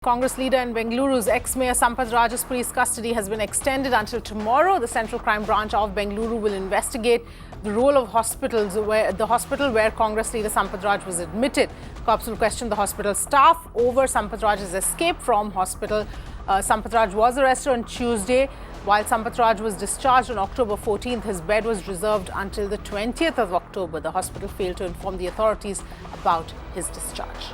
Congress leader in Bengaluru's ex-mayor Sampath Raj's police custody has been extended until tomorrow. The Central Crime Branch of Bengaluru will investigate the role of hospitals, the hospital where Congress leader Sampath Raj was admitted. Cops will question the hospital staff over Sampath Raj's escape from hospital. Sampath Raj was arrested on Tuesday. While Sampath Raj was discharged on October 14th, his bed was reserved until the 20th of October. The hospital failed to inform the authorities about his discharge.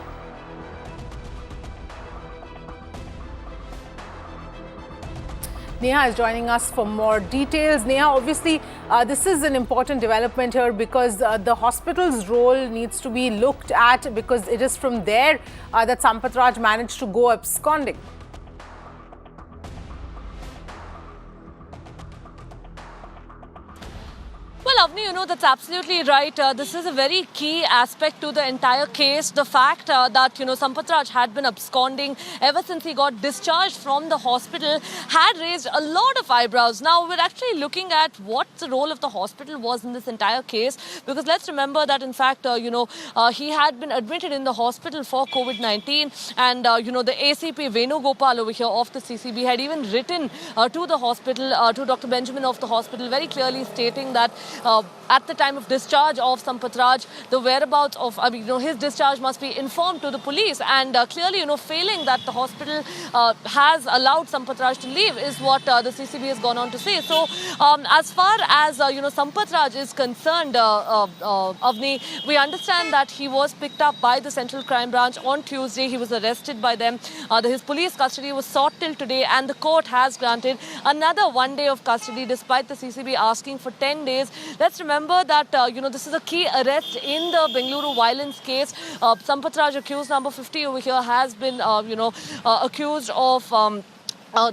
Neha is joining us for more details. Neha, obviously, this is an important development here because the hospital's role needs to be looked at because it is from there that Sampath Raj managed to go absconding. Well, Avni, that's absolutely right. This is a very key aspect to the entire case. The fact that, Sampath Raj had been absconding ever since he got discharged from the hospital had raised a lot of eyebrows. Now, we're actually looking at what the role of the hospital was in this entire case. Because let's remember that, in fact, he had been admitted in the hospital for COVID-19. And, the ACP Venugopal over here of the CCB had even written to the hospital, to Dr. Benjamin of the hospital, very clearly stating that at the time of discharge of Sampath Raj, the whereabouts of, his discharge must be informed to the police. And clearly, failing that the hospital has allowed Sampath Raj to leave is what the CCB has gone on to say. So, as far as, Sampath Raj is concerned, Avni, we understand that he was picked up by the Central Crime Branch on Tuesday. He was arrested by them. His police custody was sought till today, and the court has granted another 1 day of custody despite the CCB asking for 10 days. Let's remember that, this is a key arrest in the Bengaluru violence case. Sampath Raj, accused number 50 over here, has been, accused of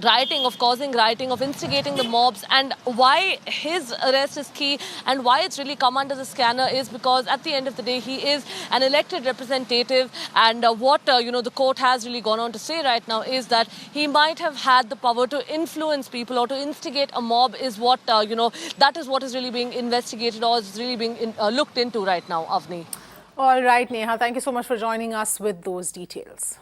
rioting, of causing rioting, of instigating the mobs. And why his arrest is key and why it's really come under the scanner is because at the end of the day, he is an elected representative. And what, the court has really gone on to say right now is that he might have had the power to influence people or to instigate a mob is what, that is what is really being investigated or is really being looked into right now, Avni. All right, Neha, thank you so much for joining us with those details.